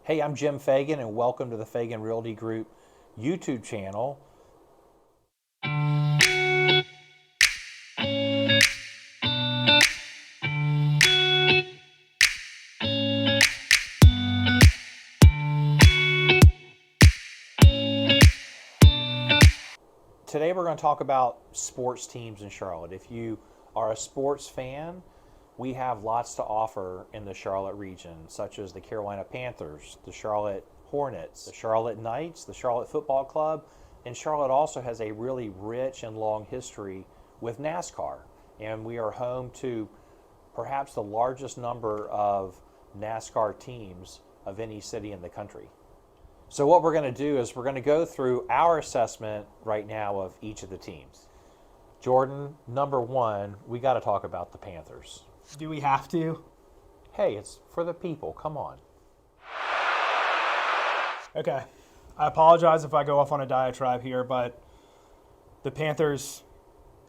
Hey, I'm Jim Fagan, and welcome to the Fagan Realty Group YouTube channel. Today we're going to talk about sports teams in Charlotte. If you are a sports fan, we have lots to offer in the Charlotte region, such as the Carolina Panthers, the Charlotte Hornets, the Charlotte Knights, the Charlotte Football Club, and Charlotte also has a really rich and long history with NASCAR. And we are home to perhaps the largest number of NASCAR teams of any city in the country. So what we're going to do is we're going to go through our assessment right now of each of the teams. Jordan, number one, we got to talk about the Panthers. Do we have to? Hey, it's for the people. Come on. Okay. I apologize if I go off on a diatribe here, but the Panthers,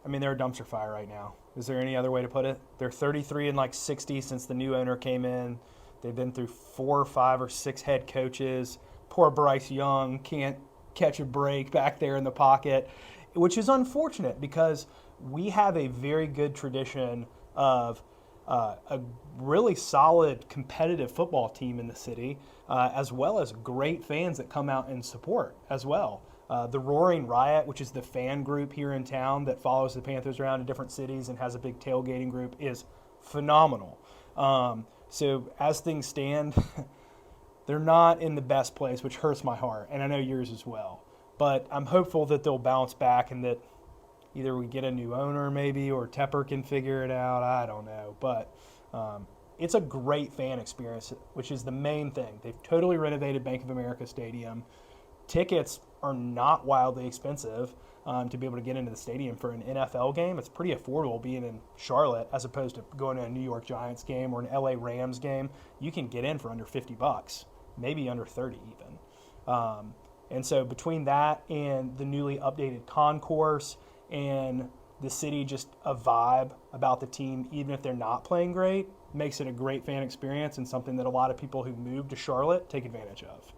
they're a dumpster fire right now. Is there any other way to put it? They're 33 and 60 since the new owner came in. They've been through 4 or 5 or 6 head coaches. Poor Bryce Young can't catch a break back there in the pocket, which is unfortunate because we have a very good tradition of a really solid competitive football team in the city, as well as great fans that come out and support as well. The Roaring Riot, which is the fan group here in town that follows the Panthers around in different cities and has a big tailgating group, is phenomenal. So as things stand, they're not in the best place, which hurts my heart, and I know yours as well. But I'm hopeful that they'll bounce back and that either we get a new owner maybe or Tepper can figure it out. I don't know. But it's a great fan experience, which is the main thing. They've totally renovated Bank of America Stadium. Tickets are not wildly expensive to be able to get into the stadium for an NFL game. It's pretty affordable being in Charlotte as opposed to going to a New York Giants game or an LA Rams game. You can get in for under $50, maybe under 30 even. And so between that and the newly updated concourse and the city just a vibe about the team, even if they're not playing great, makes it a great fan experience and something that a lot of people who move to Charlotte take advantage of.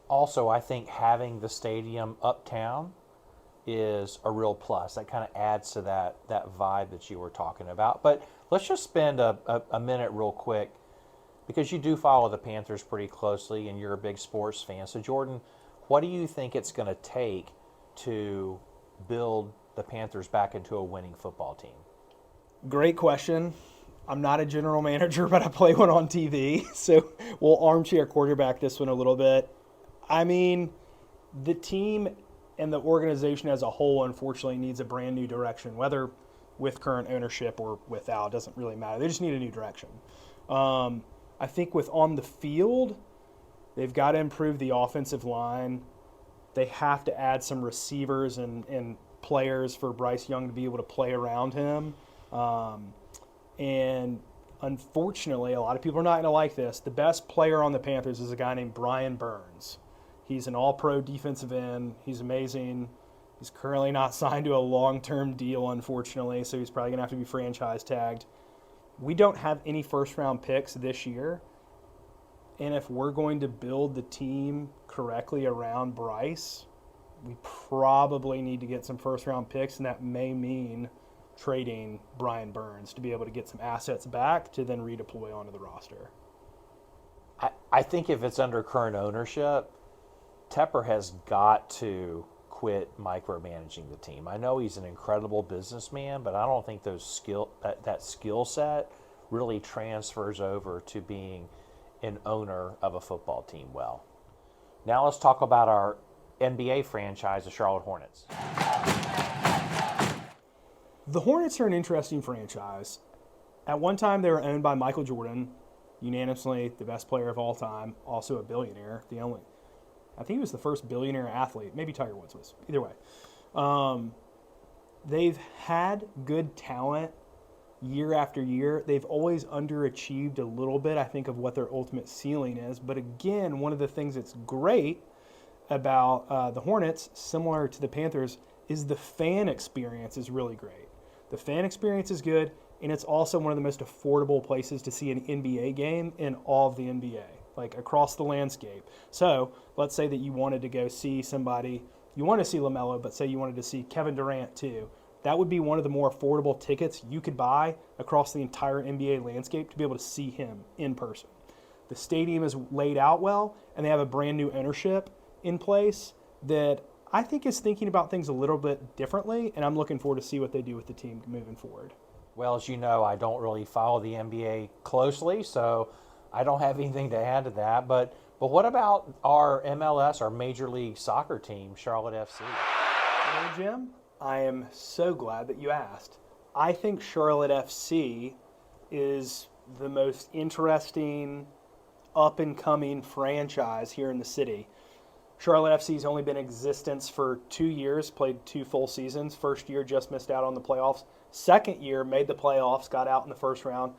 Also, I think having the stadium uptown is a real plus. That kind of adds to that vibe that you were talking about. But let's just spend a minute real quick, because you do follow the Panthers pretty closely and you're a big sports fan. So, Jordan, what do you think it's going to take to build the Panthers back into a winning football team? Great question. I'm not a general manager, but I play one on TV. So we'll armchair quarterback this one a little bit. The team and the organization as a whole, unfortunately, needs a brand new direction, whether with current ownership or without. It doesn't really matter. They just need a new direction. I think with on the field, they've got to improve the offensive line. They have to add some receivers and players for Bryce Young to be able to play around him. And unfortunately, a lot of people are not going to like this. The best player on the Panthers is a guy named Brian Burns. He's an all-pro defensive end. He's amazing. He's currently not signed to a long-term deal, unfortunately, so he's probably going to have to be franchise tagged. We don't have any first-round picks this year. And if we're going to build the team correctly around Bryce, we probably need to get some first-round picks, and that may mean trading Brian Burns to be able to get some assets back to then redeploy onto the roster. I think if it's under current ownership, Tepper has got to quit micromanaging the team. I know he's an incredible businessman, but I don't think that skill set really transfers over to being an owner of a football team well. Now let's talk about our NBA franchise, the Charlotte Hornets. The Hornets are an interesting franchise. At one time, they were owned by Michael Jordan, unanimously the best player of all time, also a billionaire. I think he was the first billionaire athlete. Maybe Tiger Woods was. Either way. They've had good talent year after year. They've always underachieved a little bit, I think, of what their ultimate ceiling is. But again, one of the things that's great about the Hornets, similar to the Panthers, is the fan experience is really great. The fan experience is good, and it's also one of the most affordable places to see an NBA game in all of the NBA. like across the landscape. So let's say that you wanted to go see somebody, you want to see LaMelo, but say you wanted to see Kevin Durant too. That would be one of the more affordable tickets you could buy across the entire NBA landscape to be able to see him in person. The stadium is laid out well, and they have a brand new ownership in place that I think is thinking about things a little bit differently, and I'm looking forward to see what they do with the team moving forward. Well, as you know, I don't really follow the NBA closely, so I don't have anything to add to that. But what about our MLS, our Major League Soccer team, Charlotte FC? You know, Jim, I am so glad that you asked. I think Charlotte FC is the most interesting up-and-coming franchise here in the city. Charlotte FC's only been in existence for 2 years, played 2 full seasons. First year just missed out on the playoffs. Second year made the playoffs, got out in the first round.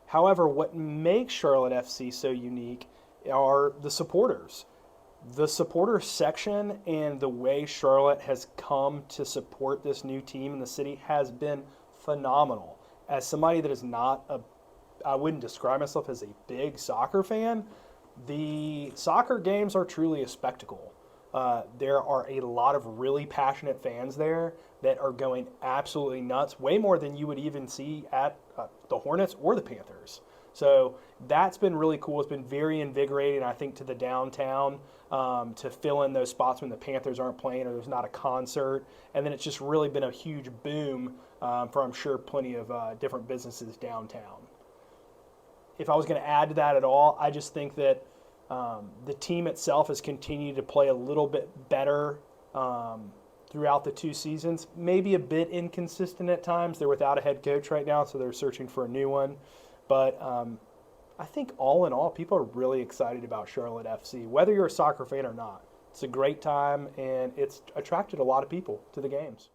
However, what makes Charlotte FC so unique are the supporters. The supporter section and the way Charlotte has come to support this new team in the city has been phenomenal. As somebody that is I wouldn't describe myself as a big soccer fan, the soccer games are truly a spectacle. There are a lot of really passionate fans there that are going absolutely nuts, way more than you would even see at the Hornets or the Panthers. So that's been really cool. It's been very invigorating, I think, to the downtown to fill in those spots when the Panthers aren't playing or there's not a concert. And then it's just really been a huge boom for, I'm sure, plenty of different businesses downtown. If I was going to add to that at all, I just think that the team itself has continued to play a little bit better throughout the 2 seasons. Maybe a bit inconsistent at times. They're without a head coach right now, so they're searching for a new one. But I think all in all, people are really excited about Charlotte FC, whether you're a soccer fan or not. It's a great time, and it's attracted a lot of people to the games.